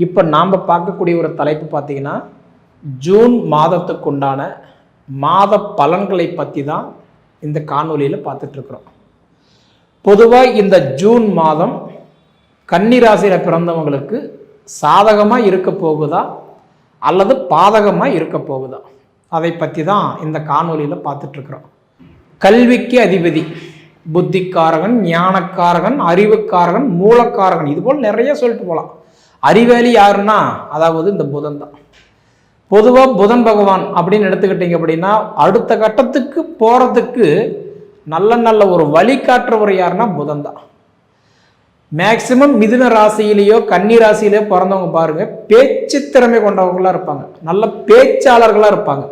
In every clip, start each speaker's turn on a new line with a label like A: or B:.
A: இப்போ நாம் பார்க்கக்கூடிய ஒரு தலைப்பு பார்த்தீங்கன்னா ஜூன் மாதத்துக்குண்டான மாத பலன்களை பற்றி தான் இந்த காணொலியில் பார்த்துட்ருக்குறோம். பொதுவாக இந்த ஜூன் மாதம் கன்னி ராசியில் பிறந்தவங்களுக்கு சாதகமாக இருக்க போகுதா அல்லது பாதகமாக இருக்க போகுதா, அதை பற்றி தான் இந்த காணொலியில் பார்த்துட்ருக்குறோம். கல்விக்கு அதிபதி, புத்திக்காரகன், ஞானக்காரகன், அறிவுக்காரகன், மூலக்காரகன், இதுபோல் நிறைய சொல்லிட்டு போகலாம். அறிவாளி யாருன்னா அதாவது இந்த புதன் தான். பொதுவாக புதன் பகவான் அப்படின்னு எடுத்துக்கிட்டீங்க அப்படின்னா அடுத்த கட்டத்துக்கு போகிறதுக்கு நல்ல ஒரு வழிகாட்டுறவர் யாருன்னா புதன் தான். மேக்சிமம் மிதுன ராசியிலேயோ கன்னி ராசியிலேயோ பிறந்தவங்க பாருங்க, பேச்சு திறமை கொண்டவங்களா இருப்பாங்க, நல்ல பேச்சாளர்களாக இருப்பாங்க.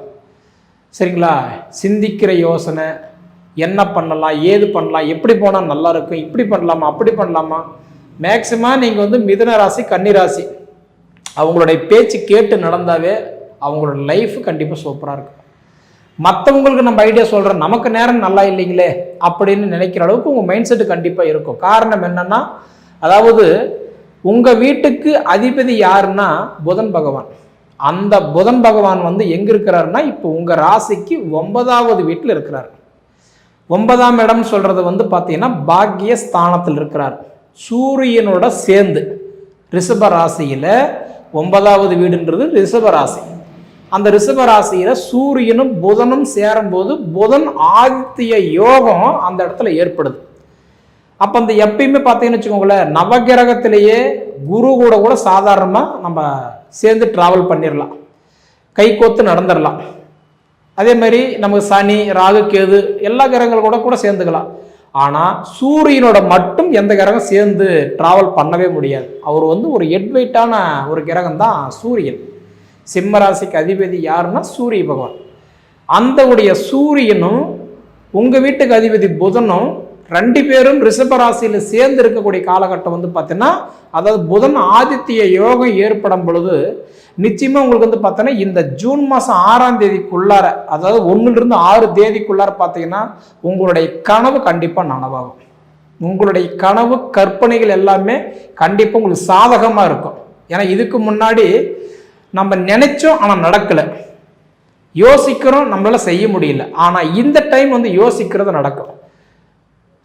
A: சரிங்களா? சிந்திக்கிற யோசனை, என்ன பண்ணலாம், ஏது பண்ணலாம், எப்படி போனால் நல்லா இருக்கும், இப்படி பண்ணலாமா, அப்படி பண்ணலாமா. மேக்சிமம் நீங்கள் வந்து மிதுன ராசி கன்னி ராசி அவங்களுடைய பேச்சு கேட்டு நடந்தாவே அவங்களோட லைஃப் கண்டிப்பாக சூப்பராக இருக்கும். மற்றவங்களுக்கு நம்ம ஐடியா சொல்கிறோம், நமக்கு நேரம் நல்லா இல்லைங்களே அப்படின்னு நினைக்கிற அளவுக்கு உங்கள் மைண்ட் செட்டு கண்டிப்பாக இருக்கும். காரணம் என்னன்னா, அதாவது உங்கள் வீட்டுக்கு அதிபதி யாருன்னா புதன் பகவான். அந்த புதன் பகவான் வந்து எங்கே இருக்கிறாருன்னா இப்போ உங்கள் ராசிக்கு 9வது வீட்டில் இருக்கிறார். 9ஆம் இடம் சொல்கிறது வந்து பார்த்தீங்கன்னா பாக்கிய ஸ்தானத்தில் இருக்கிறார், சூரியனோட சேர்ந்து. ரிஷப ராசியில் 9வது வீடுன்றது ரிஷப ராசி. அந்த ரிஷப ராசியில சூரியனும் புதனும் சேரும்போது புதன் ஆதித்ய யோகம் அந்த இடத்துல ஏற்படுது. அப்போ அந்த எப்பயுமே பார்த்தீங்கன்னு வச்சுக்கோங்களேன், நவகிரகத்திலேயே குரு கூட சாதாரணமாக நம்ம சேர்ந்து டிராவல் பண்ணிடலாம், கை கோத்து நடந்துடலாம். அதே மாதிரி நமக்கு சனி, ராகு, கேது எல்லா கிரகங்கள் கூட சேர்ந்துக்கலாம். ஆனால் சூரியனோட மட்டும் எந்த கிரகம் சேர்ந்து டிராவல் பண்ணவே முடியாது. அவர் வந்து ஒரு ஹெட்வெயிட்டான ஒரு கிரகம் தான் சூரியன். சிம்மராசிக்கு அதிபதி யாருன்னா சூரிய பகவான். அந்த உடைய சூரியனும் உங்கள் வீட்டுக்கு அதிபதி புதனும் 2 பேரும் ரிஷபராசியில் சேர்ந்து இருக்கக்கூடிய காலகட்டம் வந்து பார்த்தீங்கன்னா, அதாவது புதன் ஆதித்ய யோகம் ஏற்படும் பொழுது நிச்சயமாக உங்களுக்கு வந்து பார்த்தீங்கன்னா இந்த ஜூன் மாதம் 6ஆம் தேதிக்குள்ளார, அதாவது 1லிருந்து 6 தேதிக்குள்ளார பார்த்தீங்கன்னா உங்களுடைய கனவு கண்டிப்பாக நனவாகும். உங்களுடைய கனவு கற்பனைகள் எல்லாமே கண்டிப்பாக உங்களுக்கு சாதகமாக இருக்கும். ஏன்னா இதுக்கு முன்னாடி நம்ம நினைச்சோம் ஆனால் நடக்கலை, யோசிக்கிறோம் நம்மளால செய்ய முடியல, ஆனால் இந்த டைம் வந்து யோசிக்கிறது நடக்கும்.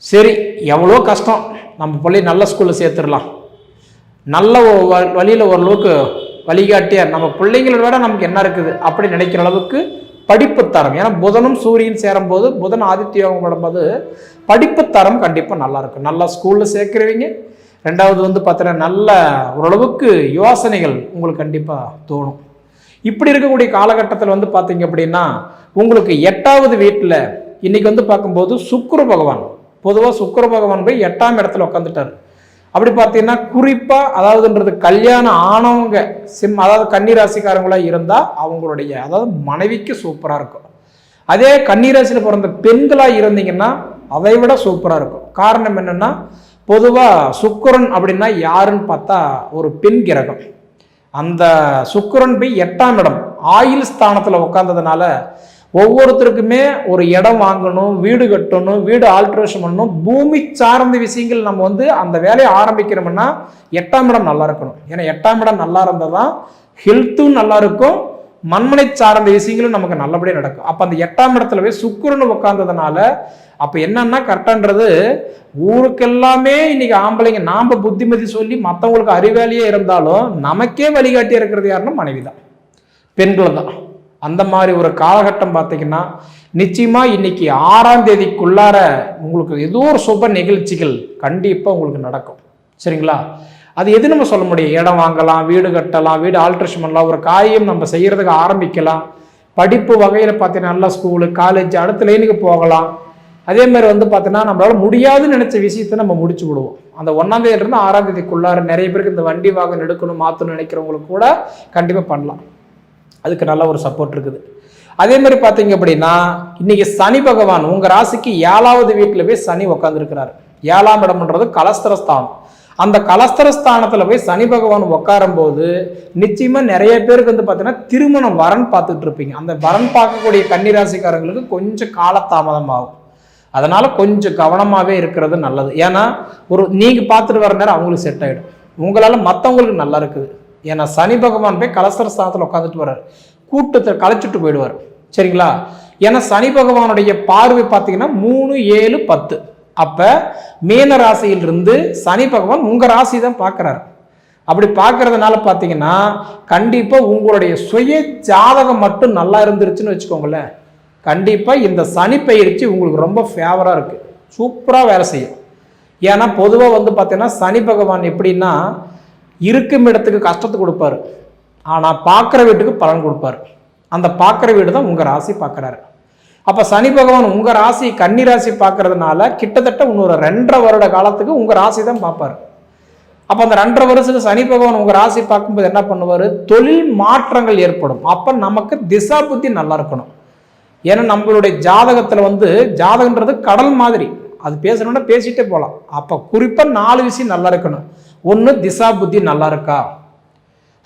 A: சரி, எவ்வளோ கஷ்டம், நம்ம பிள்ளை நல்ல ஸ்கூலில் சேர்த்துடலாம், நல்ல வழியில் ஓரளவுக்கு வழிகாட்டியார், நம்ம பிள்ளைங்களோட விட நமக்கு என்ன இருக்குது அப்படி நினைக்கிற அளவுக்கு படிப்பு தரம். ஏன்னா புதனும் சூரியன் சேரும்போது புதன் ஆதித்ய யோகம் படும்போது படிப்பு தரம் கண்டிப்பாக நல்லா இருக்கும். நல்லா ஸ்கூலில் சேர்க்கிறவங்க, 2வது வந்து பார்த்தீங்கன்னா நல்ல ஓரளவுக்கு யோசனைகள் உங்களுக்கு கண்டிப்பாக தோணும். இப்படி இருக்கக்கூடிய காலகட்டத்தில் வந்து பார்த்தீங்க அப்படின்னா உங்களுக்கு 8வது வீட்டில் இன்னைக்கு வந்து பார்க்கும்போது சுக்கிர பகவான், பொதுவாக சுக்கிர பகவான் போய் 8ஆம் இடத்துல உட்காந்துட்டார். அப்படி பார்த்தீங்கன்னா குறிப்பாக அதாவதுன்றது கல்யாணம் ஆனவங்க அதாவது கன்னி ராசிக்காரங்களாக இருந்தால் அவங்களுடைய அதாவது மனைவிக்கு சூப்பராக இருக்கும். அதே கன்னி ராசியில் பிறந்த பெண்களாக இருந்தீங்கன்னா அதை விட சூப்பராக இருக்கும். காரணம் என்னென்னா, பொதுவாக சுக்கிரன் அப்படின்னா யாருன்னு பார்த்தா ஒரு பெண் கிரகம். அந்த சுக்கிரன் போய் 8ஆம் இடம் ஆயுள் ஸ்தானத்தில் உட்கார்ந்ததுனால ஒவ்வொருத்தருக்குமே ஒரு இடம் வாங்கணும், வீடு கட்டணும், வீடு ஆல்ட்ரேஷன் பண்ணணும், பூமி சார்ந்த விஷயங்கள் நம்ம வந்து அந்த வேலையை ஆரம்பிக்கிறோம்னா 8ஆம் இடம் நல்லா இருக்கணும். ஏன்னா 8ஆம் இடம் நல்லா இருந்தால் தான் ஹெல்த்தும் நல்லா இருக்கும், மண்மனை சார்ந்த விஷயங்களும் நமக்கு நல்லபடியாக நடக்கும். அப்போ அந்த 8ஆம் இடத்துல போய் சுக்கிரன் உட்கார்ந்ததுனால அப்போ என்னன்னா கரெக்டான்றது ஊருக்கெல்லாமே இன்னைக்கு ஆம்பளைங்க நாம் புத்திமதி சொல்லி மற்றவங்களுக்கு அறிவாளியே இருந்தாலும் நமக்கே வழிகாட்டி இருக்கிறது யாருன்னா மனைவி தான், பெண்கள் தான். அந்த மாதிரி ஒரு காலகட்டம் பார்த்தீங்கன்னா நிச்சயமாக இன்னைக்கு 6ஆம் தேதிக்குள்ளார உங்களுக்கு ஏதோ ஒரு சுப நிகழ்ச்சிகள் கண்டிப்பாக உங்களுக்கு நடக்கும். சரிங்களா? அது எது நம்ம சொல்ல முடியும், இடம் வாங்கலாம், வீடு கட்டலாம், வீடு ஆல்ட்ரேஷன் பண்ணலாம், ஒரு காரியம் நம்ம செய்யறதுக்கு ஆரம்பிக்கலாம். படிப்பு வகையில் பார்த்தீங்கன்னா நல்ல ஸ்கூலு, காலேஜ், அடுத்த லைனுக்கு போகலாம். அதே மாதிரி வந்து பார்த்தீங்கன்னா நம்மளால முடியாதுன்னு நினைச்ச விஷயத்தை நம்ம முடிச்சு விடுவோம். அந்த 1ஆம் தேதியிலிருந்து 6ஆம் தேதிக்குள்ளார நிறைய பேருக்கு இந்த வண்டி வாகனம் எடுக்கணும், மாற்றணும்னு நினைக்கிறவங்களுக்கு கூட கண்டிப்பாக பண்ணலாம். அதுக்கு நல்ல ஒரு சப்போர்ட் இருக்குது. அதே மாதிரி பார்த்தீங்க அப்படின்னா இன்னைக்கு சனி பகவான் உங்கள் ராசிக்கு 7வது வீட்டில் போய் சனி உட்காந்துருக்கிறாரு. 7ஆம் இடம்ன்றது கலஸ்திரஸ்தானம். அந்த கலஸ்திரஸ்தானத்தில் போய் சனி பகவான் உட்காரும் போது நிச்சயமாக நிறைய பேருக்கு வந்து பார்த்தீங்கன்னா திருமணம் வரன் பார்த்துட்டு இருப்பீங்க. அந்த வரன் பார்க்கக்கூடிய கன்னி ராசிக்காரங்களுக்கு கொஞ்சம் காலதாமதம் ஆகும். அதனால கொஞ்சம் கவனமாகவே இருக்கிறது நல்லது. ஏன்னா ஒரு நீங்கள் பார்த்துட்டு வர நேரம் அவங்களுக்கு செட் ஆகிடும், உங்களால் மற்றவங்களுக்கு நல்லா இருக்குது. ஏன்னா சனி பகவான் போய் கலஸ்தர ஸ்தானத்தில் உட்காந்துட்டு வர்றார், கூட்டத்தை கலைச்சிட்டு போயிடுவார். சரிங்களா? ஏன்னா சனி பகவானுடைய பார்வை பார்த்தீங்கன்னா 3, 7, 10. அப்போ மீன ராசியிலிருந்து சனி பகவான் உங்கள் ராசி தான் பார்க்குறாரு. அப்படி பார்க்கறதுனால பார்த்தீங்கன்னா கண்டிப்பாக உங்களுடைய சுய ஜாதகம் மட்டும் நல்லா இருந்துருச்சுன்னு வச்சுக்கோங்களேன், கண்டிப்பாக இந்த சனி பயிற்சி உங்களுக்கு ரொம்ப ஃபேவராக இருக்குது, சூப்பராக வேலை செய்யும். ஏன்னா பொதுவாக வந்து பார்த்தீங்கன்னா சனி பகவான் எப்படின்னா இருக்கும் இடத்துக்கு கஷ்டத்தை கொடுப்பாரு, ஆனால் பார்க்குற வீட்டுக்கு பலன் கொடுப்பாரு. அந்த பார்க்குற வீடு தான் உங்கள் ராசி பார்க்குறாரு. அப்போ சனி பகவான் உங்கள் ராசி கன்னி ராசி பார்க்கறதுனால கிட்டத்தட்ட இன்னொரு 2.5 வருட காலத்துக்கு உங்கள் ராசி தான் பார்ப்பார். அப்போ அந்த 2.5 வருஷத்துக்கு சனி பகவான் உங்கள் ராசி பார்க்கும்போது என்ன பண்ணுவார், தொழில் மாற்றங்கள் ஏற்படும். அப்போ நமக்கு திசா புத்தி நல்லா இருக்கணும். ஏன்னா நம்மளுடைய ஜாதகத்தில் வந்து ஜாதகன்றது கடல் மாதிரி, அது பேசணும்னா பேசிகிட்டே போகலாம். அப்போ குறிப்பாக 4 விஷயம் நல்லா இருக்கணும். ஒன்று, திசா புத்தி நல்லா இருக்கா.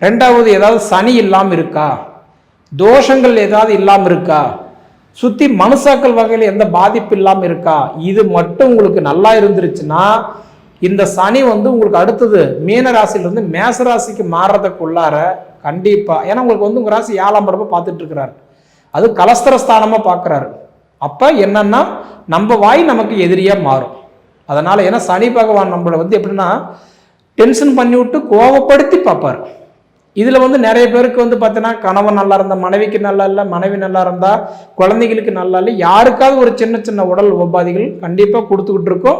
A: 2வது, ஏதாவது சனி இல்லாமல் இருக்கா, தோஷங்கள் ஏதாவது இல்லாமல் இருக்கா, சுற்றி மனுஷாக்கள் வகையில் எந்த பாதிப்பு இல்லாமல் இருக்கா. இது மட்டும் உங்களுக்கு நல்லா இருந்துருச்சுன்னா இந்த சனி வந்து உங்களுக்கு அடுத்தது மீன ராசியிலிருந்து மேச ராசிக்கு மாறுறதுக்குள்ளார கண்டிப்பாக, ஏன்னா உங்களுக்கு வந்து உங்கள் ராசி 7ஆம் இடமா பார்த்துட்டு இருக்கிறாரு, அது கலஸ்தர ஸ்தானமாக பார்க்குறாரு. அப்போ என்னன்னா நம்ம வாய் நமக்கு எதிரியாக மாறும். அதனால் ஏன்னா சனி பகவான் நம்மளை வந்து எப்படின்னா டென்ஷன் பண்ணி விட்டு கோவப்படுத்தி பார்ப்பார். இதில் வந்து நிறைய பேருக்கு வந்து பார்த்தீங்கன்னா கணவன் நல்லா இருந்தால் மனைவிக்கு நல்லா இல்லை, மனைவி நல்லா இருந்தால் குழந்தைகளுக்கு நல்லா இல்லை, யாருக்காவது ஒரு சின்ன சின்ன உடல் உபாதைகள் கண்டிப்பாக கொடுத்துக்கிட்டு இருக்கோம்.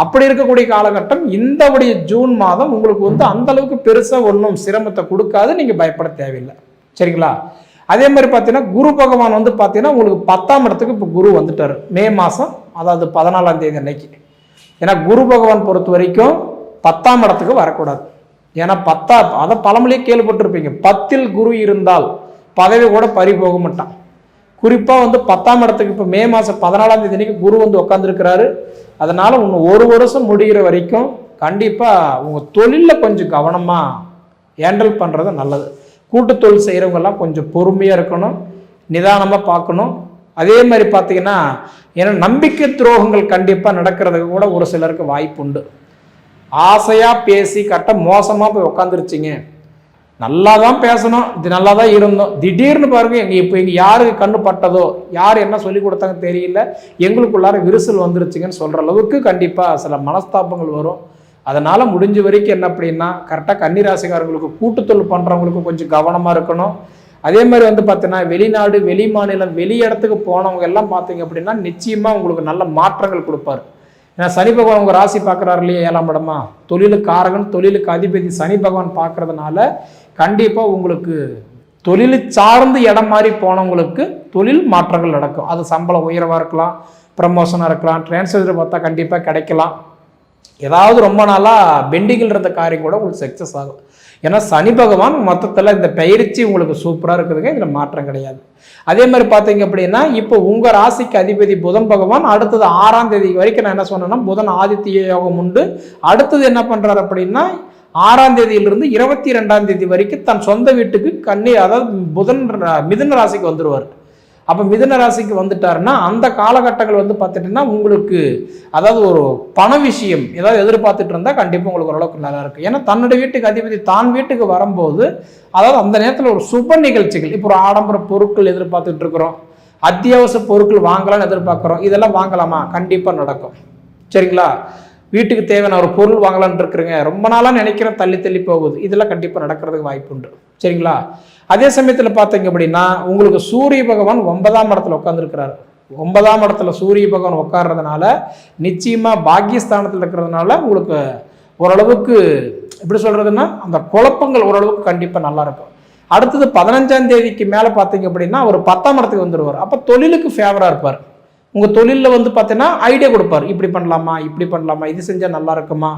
A: அப்படி இருக்கக்கூடிய காலகட்டம் இந்த ஜூன் மாதம் உங்களுக்கு வந்து அந்த அளவுக்கு பெருசாக ஒன்றும் சிரமத்தை கொடுக்காது, நீங்கள் பயப்பட தேவையில்லை. சரிங்களா? அதே மாதிரி பார்த்தீங்கன்னா குரு பகவான் வந்து பார்த்தீங்கன்னா உங்களுக்கு 10ஆம் இடத்துக்கு இப்போ குரு வந்துட்டார் மே மாதம், அதாவது 14ஆம் தேதி அன்னைக்கு. ஏன்னா குரு பகவான் பொறுத்த வரைக்கும் 10ஆம் இடத்துக்கு வரக்கூடாது. ஏன்னா 10 அதை பழமொழியே கேள்விப்பட்டிருப்பீங்க, 10ல் குரு இருந்தால் பதவி கூட பறி போக மாட்டான். குறிப்பாக வந்து 10ஆம் இடத்துக்கு இப்போ மே மாதம் 14ஆம் தேதி அன்னைக்கு குரு வந்து உட்காந்துருக்கிறாரு. அதனால இன்னும் 1 வருஷம் முடிகிற வரைக்கும் கண்டிப்பாக உங்கள் தொழிலில் கொஞ்சம் கவனமாக ஹேண்டில் பண்ணுறது நல்லது. கூட்டு தொழில் செய்கிறவங்கெல்லாம் கொஞ்சம் பொறுமையாக இருக்கணும், நிதானமாக பார்க்கணும். அதே மாதிரி பார்த்தீங்கன்னா ஏன்னா நம்பிக்கை துரோகங்கள் கண்டிப்பாக நடக்கிறதுக்கு கூட ஒரு சிலருக்கு வாய்ப்பு உண்டு. ஆசையாக பேசி கரெக்டாக மோசமாக போய் உட்காந்துருச்சிங்க, நல்லா தான் பேசணும், இது நல்லா தான் இருந்தோம், திடீர்னு பாருங்க இப்போ எங்கள் யாருக்கு கண்ணு பட்டதோ, யார் என்ன சொல்லி கொடுத்தாங்க தெரியல, எங்களுக்குள்ளார விரிசல் வந்துருச்சுங்கன்னு சொல்கிற அளவுக்கு கண்டிப்பாக சில மனஸ்தாபங்கள் வரும். அதனால் முடிஞ்ச வரைக்கும் என்ன அப்படின்னா கரெக்டாக கன்னிராசிக்காரங்களுக்கு கூட்டுத்தொழில் பண்ணுறவங்களுக்கு கொஞ்சம் கவனமாக இருக்கணும். அதே மாதிரி வந்து பார்த்தீங்கன்னா வெளிநாடு வெளி மாநிலம் வெளி இடத்துக்கு போனவங்க எல்லாம் பார்த்தீங்க அப்படின்னா நிச்சயமாக உங்களுக்கு நல்ல மாற்றங்கள் கொடுப்பாரு. ஏன்னா சனி பகவான் உங்கள் ராசி பார்க்குறாரு இல்லையா 7ஆம் இடமா, தொழிலுக்கு காரகன், தொழிலுக்கு அதிபதி சனி பகவான் பார்க்கறதுனால கண்டிப்பாக உங்களுக்கு தொழில் சார்ந்து இடம் மாதிரி போனவங்களுக்கு தொழில் மாற்றங்கள் நடக்கும். அது சம்பளம் உயர்வாக இருக்கலாம், ப்ரமோஷனாக இருக்கலாம், டிரான்ஸ்ஃபர் பார்த்தா கண்டிப்பாக கிடைக்கலாம். ஏதாவது ரொம்ப நாளாக பெண்டிங்கில் இருந்த காரியம் கூட உங்களுக்கு சக்ஸஸ் ஆகும். ஏன்னா சனி பகவான் மொத்தத்தில் இந்த பயிற்சி உங்களுக்கு சூப்பராக இருக்குதுங்க, இதில் மாற்றம் கிடையாது. அதே மாதிரி பார்த்தீங்க அப்படின்னா இப்போ உங்கள் ராசிக்கு அதிபதி புதன் பகவான் அடுத்தது 6ஆம் தேதி வரைக்கும் நான் என்ன சொன்னேன்னா புதன் ஆதித்ய யோகம் உண்டு. அடுத்தது என்ன பண்ணுறாரு அப்படின்னா 6ஆம் தேதியிலிருந்து 22ஆம் தேதி வரைக்கும் தன் சொந்த வீட்டுக்கு அதாவது புதன் மிதுன ராசிக்கு வந்துடுவார். அப்போ மிதுன ராசிக்கு வந்துட்டாருன்னா அந்த காலகட்டங்கள் வந்து பார்த்துட்டிங்கன்னா உங்களுக்கு அதாவது ஒரு பண விஷயம் ஏதாவது எதிர்பார்த்துட்டு இருந்தால் கண்டிப்பாக உங்களுக்கு ஓரளவுக்கு நல்லா இருக்கும். ஏன்னா தன்னுடைய வீட்டுக்கு அதிபதி தான் வீட்டுக்கு வரும்போது அதாவது அந்த நேரத்தில் ஒரு சுப நிகழ்ச்சிகள், இப்போ ஒரு ஆடம்பர பொருட்கள் எதிர்பார்த்துட்டு இருக்கிறோம், அத்தியாவசிய பொருட்கள் வாங்கலாம்னு எதிர்பார்க்குறோம், இதெல்லாம் வாங்கலாமா? கண்டிப்பாக நடக்கும். சரிங்களா? வீட்டுக்கு தேவையான ஒரு பொருள் வாங்கலான்னு இருக்கிறேங்க, ரொம்ப நாளாக நினைக்கிறேன், தள்ளி தள்ளி போகுது, இதெல்லாம் கண்டிப்பாக நடக்கிறதுக்கு வாய்ப்பு உண்டு. சரிங்களா? அதே சமயத்தில் பார்த்தீங்க அப்படின்னா உங்களுக்கு சூரிய பகவான் 9ஆம் இடத்துல உட்காந்துருக்கிறாரு. 9ஆம் இடத்துல சூரிய பகவான் உட்கார்றதுனால நிச்சயமாக பாக்கியஸ்தானத்தில் இருக்கிறதுனால உங்களுக்கு ஓரளவுக்கு எப்படி சொல்கிறதுன்னா அந்த குழப்பங்கள் ஓரளவுக்கு கண்டிப்பாக நல்லா இருக்கும். அடுத்தது 15ஆம் தேதிக்கு மேலே பார்த்தீங்க அப்படின்னா ஒரு 10ஆம் இடத்துக்கு வந்துடுவார். அப்போ தொழிலுக்கு ஃபேவராக இருப்பார். உங்கள் தொழிலில் வந்து பார்த்தீங்கன்னா ஐடியா கொடுப்பார், இப்படி பண்ணலாமா, இப்படி பண்ணலாமா, இது செஞ்சால் நல்லா இருக்குமா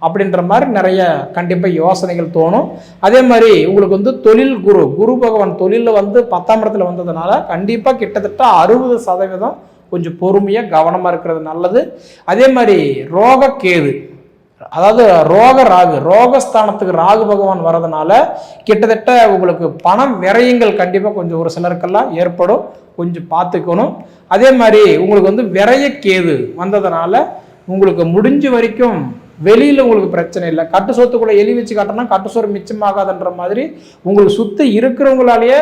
A: அப்படின்ற மாதிரி நிறைய கண்டிப்பாக யோசனைகள் தோணும். அதே மாதிரி உங்களுக்கு வந்து தொழில் குரு பகவான் தொழிலில் வந்து 10ஆம் இடத்துல வந்ததுனால கண்டிப்பாக கிட்டத்தட்ட 60% கொஞ்சம் பொறுமையாக கவனமாக இருக்கிறது நல்லது. அதே மாதிரி ரோக கேது அதாவது ரோகஸ்தானத்துக்கு ராகு பகவான் வர்றதுனால கிட்டத்தட்ட உங்களுக்கு பணம் விரயங்கள் கண்டிப்பாக கொஞ்சம் ஒரு சிலருக்கெல்லாம் ஏற்படும், கொஞ்சம் பார்த்துக்கணும். அதே மாதிரி உங்களுக்கு வந்து விரைய கேது வந்ததுனால உங்களுக்கு முடிஞ்ச வரைக்கும் வெளியில் உங்களுக்கு பிரச்சனை இல்லை. கட்டு சொத்துக்குள்ள எலி வச்சு காட்டினா கட்டு சோறு மிச்சமாகாதுன்ற மாதிரி உங்களுக்கு சுற்றி இருக்கிறவங்களாலேயே,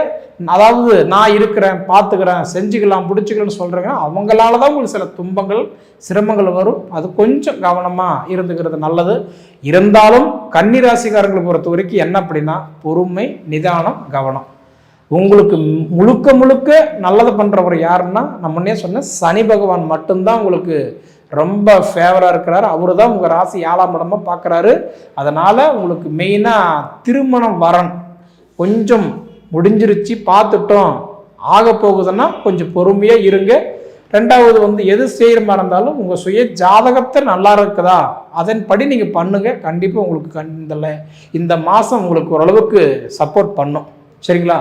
A: அதாவது நான் இருக்கிறேன், பார்த்துக்கிறேன், செஞ்சுக்கலாம், பிடிச்சிக்கலாம்னு சொல்கிறேங்க, அவங்களால தான் உங்களுக்கு சில துன்பங்கள் சிரமங்கள் வரும். அது கொஞ்சம் கவனமாக இருந்துக்கிறது நல்லது. இருந்தாலும் கன்னிராசிக்காரங்களை பொறுத்த வரைக்கும் என்ன அப்படின்னா பொறுமை, நிதானம், கவனம். உங்களுக்கு முழுக்க முழுக்க நல்லது பண்ணுறவர் யாருன்னா நான் முன்னே சொன்ன சனி பகவான் மட்டும்தான் உங்களுக்கு ரொம்ப ஃபேவராக இருக்கிறாரு. அவரு தான் உங்கள் ராசி 7ஆம் இடமா பார்க்குறாரு. அதனால் உங்களுக்கு மெயினாக திருமணம் வரன் கொஞ்சம் முடிஞ்சிருச்சு, பார்த்துட்டோம், ஆக போகுதுன்னா கொஞ்சம் பொறுமையாக இருங்க. ரெண்டாவது எது செய்கிற மாதிரி இருந்தாலும் உங்கள் சுய ஜாதகத்தை நல்லா இருக்குதா அதன்படி நீங்கள் பண்ணுங்கள். கண்டிப்பாக உங்களுக்கு இந்த மாதம் உங்களுக்கு ஓரளவுக்கு சப்போர்ட் பண்ணும். சரிங்களா?